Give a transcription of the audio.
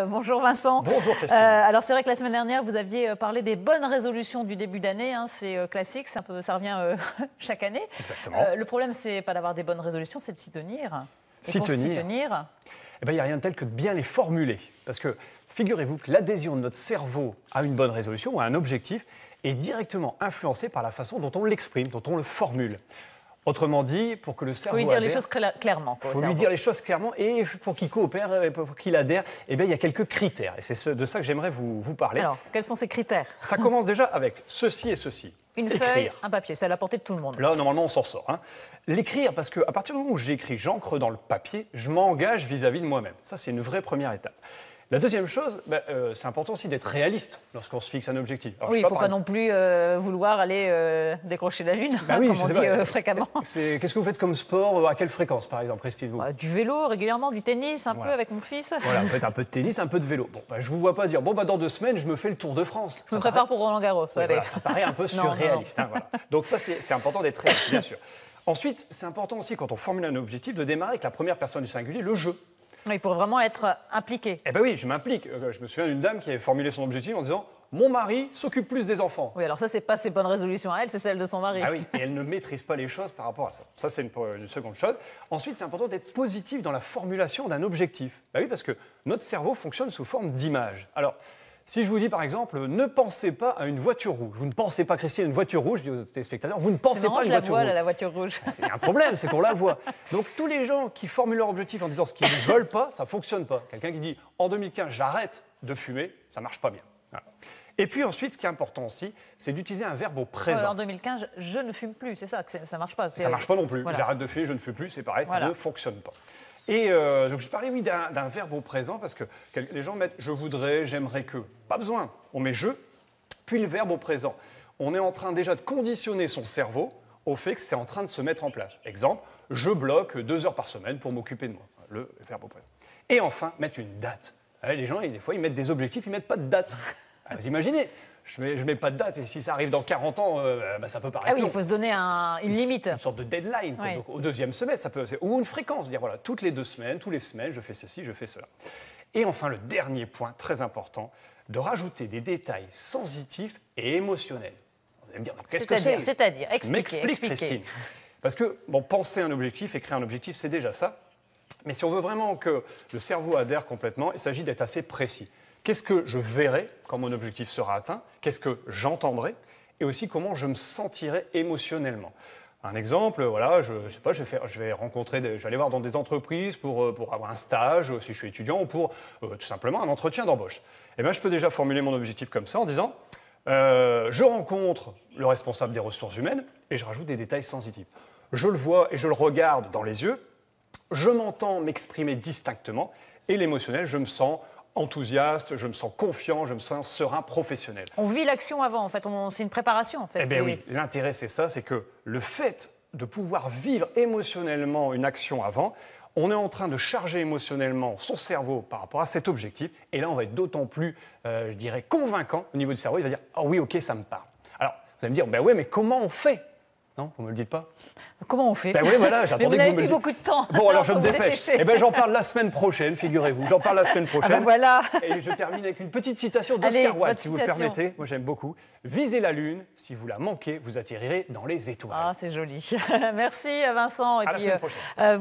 Bonjour Vincent. Bonjour Christine. Alors c'est vrai que la semaine dernière, vous aviez parlé des bonnes résolutions du début d'année. Hein, c'est classique, ça revient chaque année. Exactement. Le problème, c'est pas d'avoir des bonnes résolutions, c'est de s'y tenir. S'y tenir. Eh ben, il n'y a rien de tel que de bien les formuler. Parce que figurez-vous que l'adhésion de notre cerveau à une bonne résolution ou à un objectif est directement influencée par la façon dont on l'exprime, dont on le formule. Autrement dit, pour que le cerveau adhère... Il faut lui dire adhère, les choses clairement. Il faut lui dire les choses clairement et pour qu'il coopère, et pour qu'il adhère, eh bien, il y a quelques critères. Et c'est de ça que j'aimerais vous parler. Alors, quels sont ces critères? Ça commence déjà avec ceci et ceci. Une feuille, un papier, c'est à la portée de tout le monde. Là, normalement, on s'en sort. Hein. L'écrire, parce qu'à partir du moment où j'écris, j'encre dans le papier, je m'engage vis-à-vis de moi-même. Ça, c'est une vraie première étape. La deuxième chose, c'est important aussi d'être réaliste lorsqu'on se fixe un objectif. Alors, oui, il ne faut pas non plus vouloir aller décrocher la lune, oui, comme on dit fréquemment. Qu'est-ce que vous faites comme sport? À quelle fréquence, par exemple, Christine? Du vélo régulièrement, du tennis, un peu avec mon fils. Voilà, vous faites un peu de tennis, un peu de vélo. Bon, je ne vous vois pas dire, dans 2 semaines, je me fais le Tour de France. Je me prépare pour Roland-Garros. Voilà, ça paraît un peu surréaliste. Non. Hein, voilà. Donc ça, c'est important d'être réaliste, bien sûr. Ensuite, c'est important aussi, quand on formule un objectif, de démarrer avec la première personne du singulier, le je. Oui, pour vraiment être impliqué. Eh bien oui, je m'implique. Je me souviens d'une dame qui avait formulé son objectif en disant « Mon mari s'occupe plus des enfants ». Oui, alors ça, c'est pas ses bonnes résolutions à elle, c'est celle de son mari. Ah oui, et elle ne maîtrise pas les choses par rapport à ça. Ça, c'est une seconde chose. Ensuite, c'est important d'être positif dans la formulation d'un objectif. Bah oui, parce que notre cerveau fonctionne sous forme d'image. Alors, si je vous dis par exemple, ne pensez pas à une voiture rouge. Vous ne pensez pas, Christine, à une voiture rouge, je dis aux téléspectateurs, vous ne pensez pas à une voiture rouge. La voiture rouge. C'est un problème, c'est qu'on la voit. Donc tous les gens qui formulent leur objectif en disant ce qu'ils ne veulent pas, ça ne fonctionne pas. Quelqu'un qui dit en 2015, j'arrête de fumer, ça ne marche pas bien. Voilà. Et puis ensuite, ce qui est important aussi, c'est d'utiliser un verbe au présent. En 2015, je ne fume plus, c'est ça, ça ne marche pas. Ça ne marche pas non plus. Voilà. J'arrête de fumer, je ne fume plus, c'est pareil, ça ne fonctionne pas. Et donc je parlais, oui, d'un verbe au présent, parce que les gens mettent « je voudrais »,« j'aimerais que ». Pas besoin. On met « je », puis le verbe au présent. On est en train déjà de conditionner son cerveau au fait que c'est en train de se mettre en place. Exemple, je bloque 2 heures par semaine pour m'occuper de moi. Le verbe au présent. Et enfin, mettre une date. Les gens, des fois, ils mettent des objectifs, ils ne mettent pas de date. Vous imaginez, je mets pas de date et si ça arrive dans 40 ans, ça peut paraître long. Il faut se donner une limite. Une sorte de deadline. Oui. Donc, au 2e semestre, ça peut, ou une fréquence. Dire voilà, toutes les 2 semaines, tous les semaines, je fais ceci, je fais cela. Et enfin, le dernier point très important, de rajouter des détails sensitifs et émotionnels. Vous allez me dire, qu'est-ce que c'est? C'est-à-dire, explique, Christine. Parce que, penser un objectif, écrire un objectif, c'est déjà ça. Mais si on veut vraiment que le cerveau adhère complètement, il s'agit d'être assez précis. Qu'est-ce que je verrai quand mon objectif sera atteint? Qu'est-ce que j'entendrai? Et aussi comment je me sentirai émotionnellement. Un exemple, voilà, je vais aller voir dans des entreprises pour avoir un stage, si je suis étudiant, ou pour tout simplement un entretien d'embauche. Eh bien, je peux déjà formuler mon objectif comme ça en disant je rencontre le responsable des ressources humaines et je rajoute des détails sensitifs. Je le vois et je le regarde dans les yeux, je m'entends m'exprimer distinctement et l'émotionnel, je me sens enthousiaste, je me sens confiant, je me sens serein, professionnel. On vit l'action avant, en fait, c'est une préparation, en fait. Eh bien oui, l'intérêt c'est ça, c'est que le fait de pouvoir vivre émotionnellement une action avant, on est en train de charger émotionnellement son cerveau par rapport à cet objectif, et là on va être d'autant plus, je dirais, convaincant au niveau du cerveau, il va dire « Ah oui, ok, ça me parle ». Alors, vous allez me dire « ouais, mais comment on fait ?» Non, vous ne me le dites pas. Comment on fait? Oui, voilà, j'attendais que vous me le dites. Vous n'avez plus beaucoup de temps. Bon, alors je me dépêche. Eh bien, j'en parle la semaine prochaine, figurez-vous. J'en parle la semaine prochaine. Voilà. Et je termine avec une petite citation d'Oscar Wilde, si vous le permettez. Moi, j'aime beaucoup. Visez la Lune. Si vous la manquez, vous atterrirez dans les étoiles. Ah, c'est joli. Merci, Vincent. À la semaine prochaine.